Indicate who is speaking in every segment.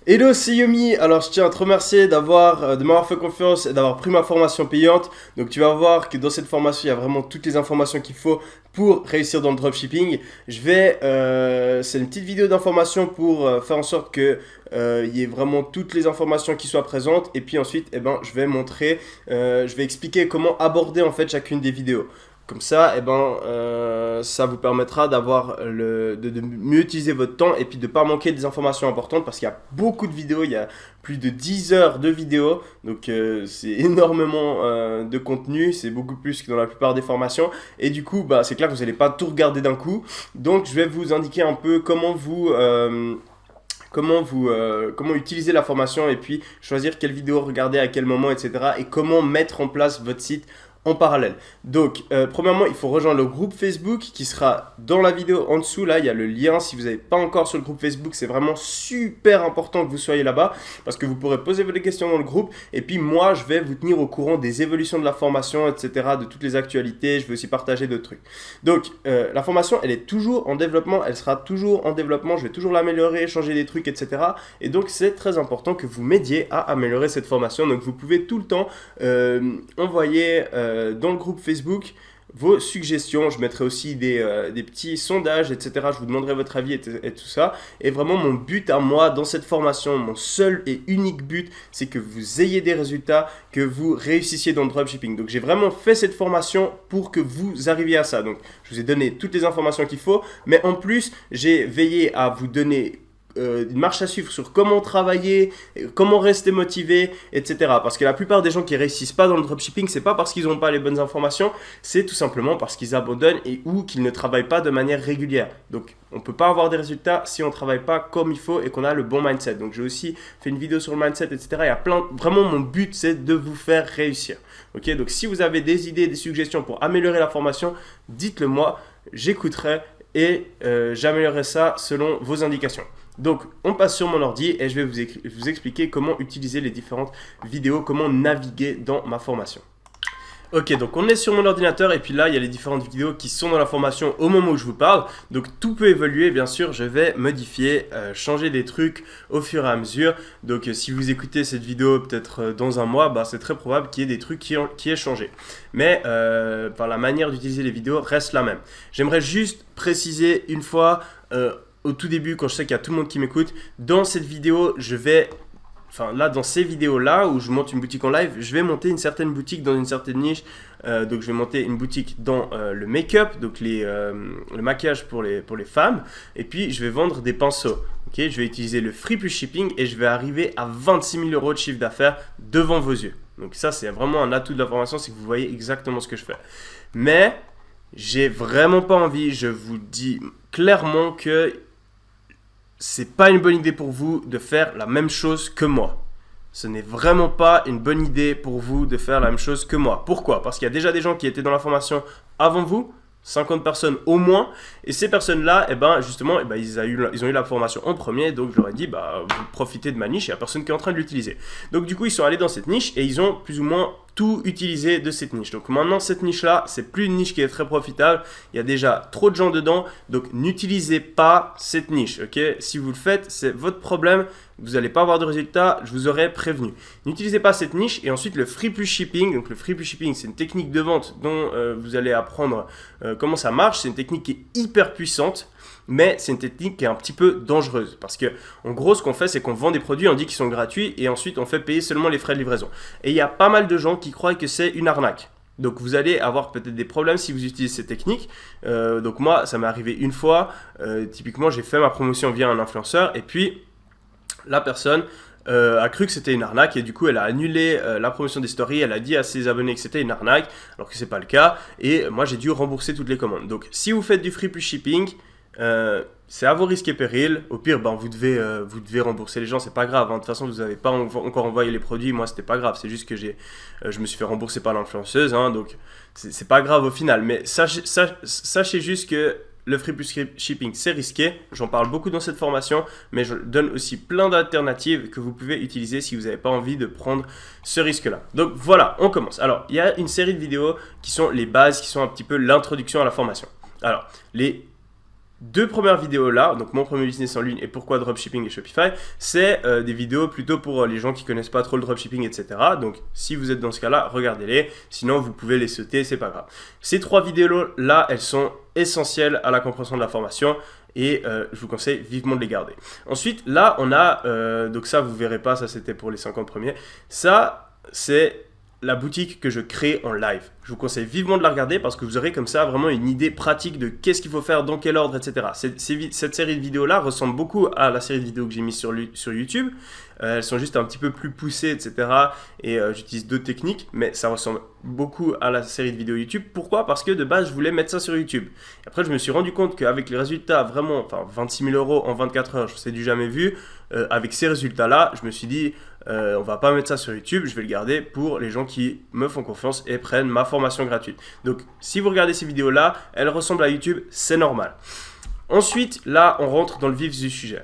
Speaker 1: Hello, c'est Yomi. Alors, je tiens à te remercier de m'avoir fait confiance et d'avoir pris ma formation payante. Donc, tu vas voir que dans cette formation, il y a vraiment toutes les informations qu'il faut pour réussir dans le dropshipping. C'est une petite vidéo d'information pour faire en sorte que il y ait vraiment toutes les informations qui soient présentes. Et puis ensuite, je vais expliquer comment aborder en fait chacune des vidéos. Comme ça, ça vous permettra de mieux utiliser votre temps et puis de ne pas manquer des informations importantes parce qu'il y a beaucoup de vidéos, il y a plus de 10 heures de vidéos, donc c'est énormément de contenu, c'est beaucoup plus que dans la plupart des formations et du coup, c'est clair que vous n'allez pas tout regarder d'un coup, donc je vais vous indiquer un peu comment utiliser la formation et puis choisir quelle vidéo regarder à quel moment, etc. et comment mettre en place votre site en parallèle. Donc, premièrement, il faut rejoindre le groupe Facebook qui sera dans la vidéo en dessous. Là, il y a le lien. Si vous n'êtes pas encore sur le groupe Facebook, c'est vraiment super important que vous soyez là-bas parce que vous pourrez poser vos questions dans le groupe. Et puis, moi, je vais vous tenir au courant des évolutions de la formation, etc., de toutes les actualités. Je vais aussi partager d'autres trucs. Donc, la formation, elle est toujours en développement. Elle sera toujours en développement. Je vais toujours l'améliorer, changer des trucs, etc. Et donc, c'est très important que vous m'aidiez à améliorer cette formation. Donc, vous pouvez tout le temps envoyer dans le groupe Facebook vos suggestions. Je mettrai aussi des petits sondages, etc. Je vous demanderai votre avis et tout ça. Et vraiment, mon but à moi dans cette formation, mon seul et unique but, c'est que vous ayez des résultats, que vous réussissiez dans le dropshipping. Donc, j'ai vraiment fait cette formation pour que vous arriviez à ça. Donc, je vous ai donné toutes les informations qu'il faut. Mais en plus, j'ai veillé à vous donner une marche à suivre sur comment travailler, comment rester motivé, etc. Parce que la plupart des gens qui réussissent pas dans le dropshipping, c'est pas parce qu'ils n'ont pas les bonnes informations, c'est tout simplement parce qu'ils abandonnent ou qu'ils ne travaillent pas de manière régulière. Donc, on peut pas avoir des résultats si on travaille pas comme il faut et qu'on a le bon mindset. Donc, j'ai aussi fait une vidéo sur le mindset, etc. Il y a vraiment, mon but, c'est de vous faire réussir. Ok, donc si vous avez des idées, des suggestions pour améliorer la formation, dites-le moi, j'écouterai et j'améliorerai ça selon vos indications. Donc, on passe sur mon ordi et je vais vous expliquer comment utiliser les différentes vidéos, comment naviguer dans ma formation. Ok, donc on est sur mon ordinateur et puis là, il y a les différentes vidéos qui sont dans la formation au moment où je vous parle. Donc, tout peut évoluer, bien sûr, je vais modifier, changer des trucs au fur et à mesure. Donc, si vous écoutez cette vidéo peut-être dans un mois, c'est très probable qu'il y ait des trucs qui aient changé. Mais la manière d'utiliser les vidéos reste la même. J'aimerais juste préciser une fois au tout début, quand je sais qu'il y a tout le monde qui m'écoute, dans cette vidéo, dans ces vidéos-là, où je monte une boutique en live, je vais monter une certaine boutique dans une certaine niche. Donc, je vais monter une boutique dans le make-up, donc le maquillage pour les femmes. Et puis, je vais vendre des pinceaux. Okay, je vais utiliser le free plus shipping et je vais arriver à 26 000 € de chiffre d'affaires devant vos yeux. Donc, ça, c'est vraiment un atout de la formation, c'est que vous voyez exactement ce que je fais. Mais, j'ai vraiment pas envie, je vous dis clairement que c'est pas une bonne idée pour vous de faire la même chose que moi. Ce n'est vraiment pas une bonne idée pour vous de faire la même chose que moi. Pourquoi? Parce qu'il y a déjà des gens qui étaient dans la formation avant vous, 50 personnes au moins, et ces personnes-là, ils ont eu la formation en premier, donc je leur ai dit, vous profitez de ma niche, il n'y a personne qui est en train de l'utiliser. Donc du coup, ils sont allés dans cette niche et ils ont plus ou moins tout utilisé de cette niche. Donc maintenant, cette niche-là, c'est plus une niche qui est très profitable, il y a déjà trop de gens dedans, donc n'utilisez pas cette niche, ok? Si vous le faites, c'est votre problème, vous n'allez pas avoir de résultats, je vous aurais prévenu. N'utilisez pas cette niche. Et ensuite, le free plus shipping. Donc, le free plus shipping, c'est une technique de vente dont vous allez apprendre comment ça marche. C'est une technique qui est hyper puissante, mais c'est une technique qui est un petit peu dangereuse. Parce que, en gros, ce qu'on fait, c'est qu'on vend des produits, on dit qu'ils sont gratuits, et ensuite, on fait payer seulement les frais de livraison. Et il y a pas mal de gens qui croient que c'est une arnaque. Donc, vous allez avoir peut-être des problèmes si vous utilisez ces techniques. Donc, moi, ça m'est arrivé une fois. Typiquement, j'ai fait ma promotion via un influenceur, et puis la personne a cru que c'était une arnaque et du coup elle a annulé la promotion des stories, elle a dit à ses abonnés que c'était une arnaque alors que c'est pas le cas et moi j'ai dû rembourser toutes les commandes. Donc si vous faites du free plus shipping, c'est à vos risques et périls. Au pire, vous devez rembourser les gens, c'est pas grave. De toute façon, vous n'avez pas encore envoyé les produits. Moi, c'était pas grave. C'est juste que je me suis fait rembourser par l'influenceuse. Donc, c'est pas grave au final. Mais sachez juste que le free plus shipping, c'est risqué. J'en parle beaucoup dans cette formation, mais je donne aussi plein d'alternatives que vous pouvez utiliser si vous n'avez pas envie de prendre ce risque-là. Donc voilà, on commence. Alors, il y a une série de vidéos qui sont les bases, qui sont un petit peu l'introduction à la formation. Alors, les deux premières vidéos là, donc mon premier business en ligne et pourquoi dropshipping et Shopify, c'est des vidéos plutôt pour les gens qui connaissent pas trop le dropshipping, etc. Donc si vous êtes dans ce cas-là, regardez-les, sinon vous pouvez les sauter, c'est pas grave. Ces trois vidéos là, elles sont essentielles à la compréhension de la formation et je vous conseille vivement de les garder. Ensuite, là on a, donc ça vous verrez pas, ça c'était pour les 50 premiers, ça c'est la boutique que je crée en live. Je vous conseille vivement de la regarder parce que vous aurez comme ça vraiment une idée pratique de qu'est-ce qu'il faut faire, dans quel ordre, etc. Cette série de vidéos-là ressemble beaucoup à la série de vidéos que j'ai mise sur YouTube. Elles sont juste un petit peu plus poussées, etc. Et j'utilise d'autres techniques, mais ça ressemble beaucoup à la série de vidéos YouTube. Pourquoi? Parce que de base, je voulais mettre ça sur YouTube. Après, je me suis rendu compte qu'avec les résultats vraiment, enfin 26 000 € en 24 heures, c'est du jamais vu. Avec ces résultats-là, je me suis dit, on va pas mettre ça sur YouTube, je vais le garder pour les gens qui me font confiance et prennent ma formation gratuite. Donc, si vous regardez ces vidéos-là, elles ressemblent à YouTube, c'est normal. Ensuite, là, on rentre dans le vif du sujet.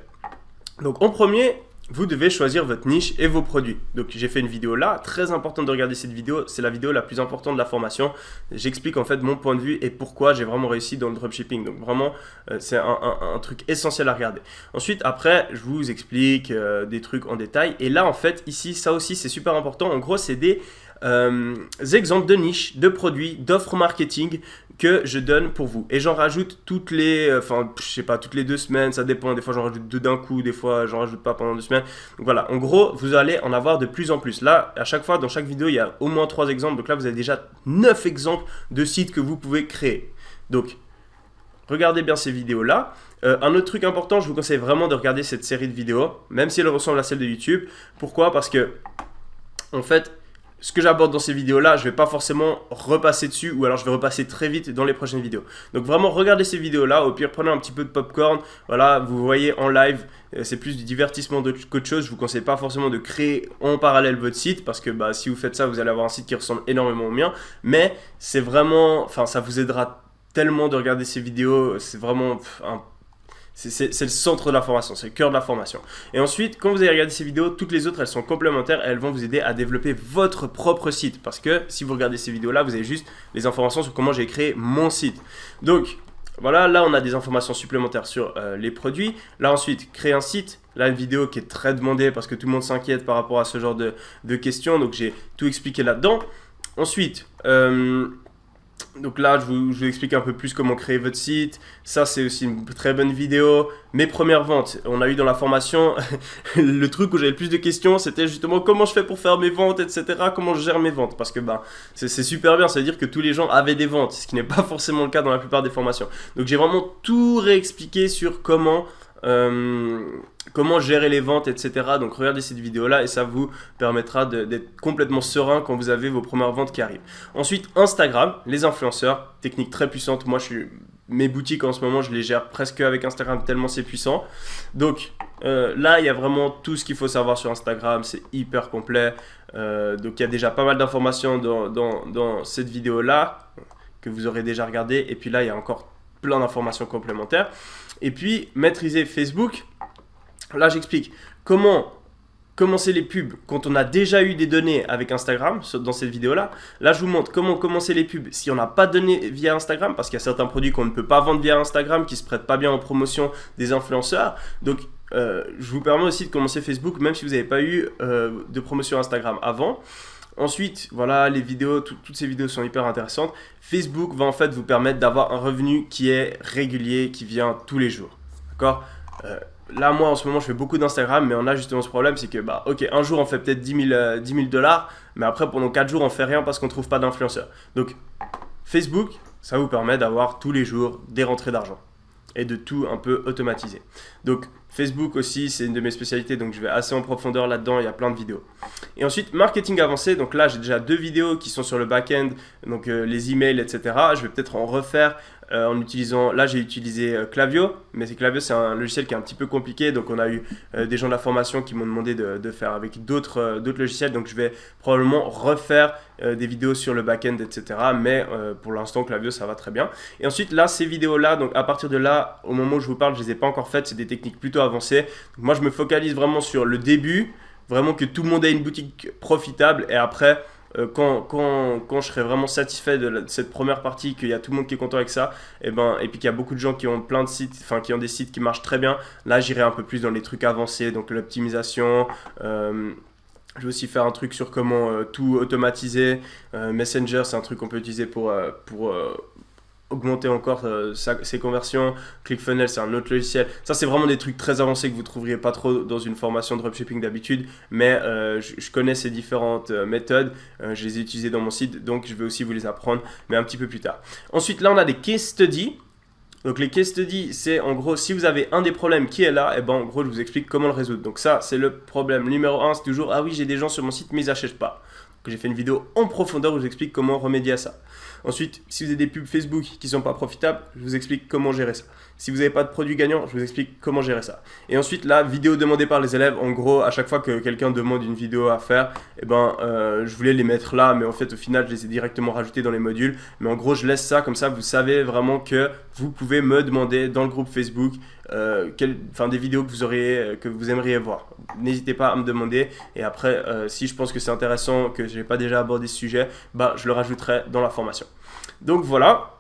Speaker 1: Donc, en premier, vous devez choisir votre niche et vos produits. Donc, j'ai fait une vidéo là, très important de regarder cette vidéo, c'est la vidéo la plus importante de la formation. J'explique en fait mon point de vue et pourquoi j'ai vraiment réussi dans le dropshipping. Donc, vraiment, c'est un truc essentiel à regarder. Ensuite, après, je vous explique des trucs en détail. Et là, en fait, ici, ça aussi, c'est super important. En gros, c'est des exemples de niches, de produits, d'offres marketing que je donne pour vous. Et j'en rajoute toutes les, je sais pas, toutes les 2 semaines, ça dépend. Des fois, j'en rajoute 2 d'un coup, des fois, j'en rajoute pas pendant 2 semaines. Donc voilà, en gros, vous allez en avoir de plus en plus. Là, à chaque fois, dans chaque vidéo, il y a au moins 3 exemples. Donc là, vous avez déjà 9 exemples de sites que vous pouvez créer. Donc, regardez bien ces vidéos-là. Un autre truc important, je vous conseille vraiment de regarder cette série de vidéos, même si elle ressemble à celle de YouTube. Pourquoi? Parce que, en fait, ce que j'aborde dans ces vidéos-là, je ne vais pas forcément repasser dessus ou alors je vais repasser très vite dans les prochaines vidéos. Donc vraiment, regardez ces vidéos-là. Au pire, prenez un petit peu de popcorn. Voilà, vous voyez en live, c'est plus du divertissement qu'autre chose. Je ne vous conseille pas forcément de créer en parallèle votre site parce que si vous faites ça, vous allez avoir un site qui ressemble énormément au mien. Mais c'est vraiment, ça vous aidera tellement de regarder ces vidéos. C'est vraiment c'est le centre de la formation, c'est le cœur de la formation. Et ensuite, quand vous allez regarder ces vidéos, toutes les autres, elles sont complémentaires et elles vont vous aider à développer votre propre site. Parce que si vous regardez ces vidéos-là, vous avez juste les informations sur comment j'ai créé mon site. Donc, voilà, là, on a des informations supplémentaires sur les produits. Là, ensuite, créer un site. Là, une vidéo qui est très demandée parce que tout le monde s'inquiète par rapport à ce genre de questions. Donc, j'ai tout expliqué là-dedans. Ensuite, donc là, je vous explique un peu plus comment créer votre site. Ça, c'est aussi une très bonne vidéo. Mes premières ventes, on a eu dans la formation, le truc où j'avais le plus de questions, c'était justement comment je fais pour faire mes ventes, etc. Comment je gère mes ventes. Parce que c'est super bien, ça veut dire que tous les gens avaient des ventes, ce qui n'est pas forcément le cas dans la plupart des formations. Donc j'ai vraiment tout réexpliqué sur comment gérer les ventes, etc. Donc regardez cette vidéo-là et ça vous permettra d'être complètement serein quand vous avez vos premières ventes qui arrivent. Ensuite, Instagram, les influenceurs, technique très puissante. Moi, mes boutiques en ce moment, je les gère presque avec Instagram tellement c'est puissant. Donc là, il y a vraiment tout ce qu'il faut savoir sur Instagram, c'est hyper complet. Donc il y a déjà pas mal d'informations dans cette vidéo-là que vous aurez déjà regardé. Et puis là, il y a encore plein d'informations complémentaires. Et puis, maîtriser Facebook. Là, j'explique comment commencer les pubs quand on a déjà eu des données avec Instagram dans cette vidéo-là. Là, je vous montre comment commencer les pubs si on n'a pas de données via Instagram parce qu'il y a certains produits qu'on ne peut pas vendre via Instagram qui ne se prêtent pas bien aux promotions des influenceurs. Donc, je vous permets aussi de commencer Facebook même si vous n'avez pas eu de promotion Instagram avant. Ensuite, voilà, les vidéos, toutes ces vidéos sont hyper intéressantes. Facebook va en fait vous permettre d'avoir un revenu qui est régulier, qui vient tous les jours. D'accord ? Là, moi, en ce moment, je fais beaucoup d'Instagram, mais on a justement ce problème, c'est que, ok, un jour, on fait peut-être 10 000 $, mais après, pendant 4 jours, on fait rien parce qu'on ne trouve pas d'influenceurs. Donc, Facebook, ça vous permet d'avoir tous les jours des rentrées d'argent et de tout un peu automatiser. Donc, Facebook aussi, c'est une de mes spécialités, donc je vais assez en profondeur là-dedans, il y a plein de vidéos. Et ensuite, marketing avancé, donc là, j'ai déjà 2 vidéos qui sont sur le back-end, donc les emails, etc. Je vais peut-être en refaire en utilisant, là j'ai utilisé Klaviyo, mais Klaviyo c'est un logiciel qui est un petit peu compliqué, donc on a eu des gens de la formation qui m'ont demandé de faire avec d'autres logiciels, donc je vais probablement refaire des vidéos sur le back-end, etc. Mais pour l'instant Klaviyo ça va très bien. Et ensuite là ces vidéos là, donc à partir de là, au moment où je vous parle, je les ai pas encore faites, c'est des techniques plutôt avancées. Donc, moi je me focalise vraiment sur le début, vraiment que tout le monde ait une boutique profitable et après quand je serai vraiment satisfait de cette première partie, qu'il y a tout le monde qui est content avec ça, et puis qu'il y a beaucoup de gens qui ont plein de sites, enfin qui ont des sites qui marchent très bien, là j'irai un peu plus dans les trucs avancés, donc l'optimisation. Je vais aussi faire un truc sur comment tout automatiser. Messenger, c'est un truc qu'on peut utiliser pour augmenter encore ses conversions. ClickFunnels, c'est un autre logiciel. Ça, c'est vraiment des trucs très avancés que vous ne trouveriez pas trop dans une formation de dropshipping d'habitude. Mais je connais ces différentes méthodes. Je les ai utilisées dans mon site, donc je vais aussi vous les apprendre, mais un petit peu plus tard. Ensuite, là, on a des case studies. Donc les case studies, c'est en gros, si vous avez un des problèmes qui est là, et en gros, je vous explique comment le résoudre. Donc ça, c'est le problème numéro 1, c'est toujours, ah oui, j'ai des gens sur mon site, mais ils n'achètent pas. Donc j'ai fait une vidéo en profondeur où je vous explique comment remédier à ça. Ensuite, si vous avez des pubs Facebook qui ne sont pas profitables, je vous explique comment gérer ça. Si vous n'avez pas de produit gagnant, je vous explique comment gérer ça. Et ensuite, la vidéo demandée par les élèves, en gros, à chaque fois que quelqu'un demande une vidéo à faire, je voulais les mettre là, mais en fait, au final, je les ai directement rajoutés dans les modules. Mais en gros, je laisse ça, comme ça, vous savez vraiment que vous pouvez me demander dans le groupe Facebook des vidéos que vous aimeriez voir. N'hésitez pas à me demander. Et après, si je pense que c'est intéressant, que je n'ai pas déjà abordé ce sujet, je le rajouterai dans la formation. Donc voilà.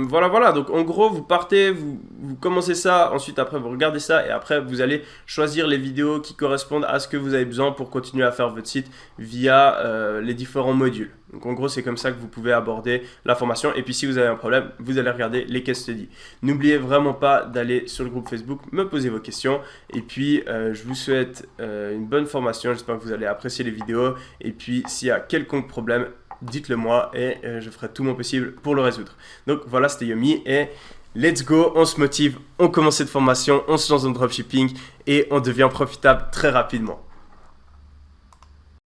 Speaker 1: Voilà. Donc en gros, vous partez, vous commencez ça, ensuite après vous regardez ça et après vous allez choisir les vidéos qui correspondent à ce que vous avez besoin pour continuer à faire votre site via les différents modules. Donc en gros, c'est comme ça que vous pouvez aborder la formation. Et puis si vous avez un problème, vous allez regarder les case studies. N'oubliez vraiment pas d'aller sur le groupe Facebook, me poser vos questions. Et puis je vous souhaite une bonne formation. J'espère que vous allez apprécier les vidéos. Et puis s'il y a quelconque problème, dites-le moi et je ferai tout mon possible pour le résoudre. Donc voilà, c'était Yomi et let's go, on se motive, on commence cette formation, on se lance dans le dropshipping et on devient profitable très rapidement.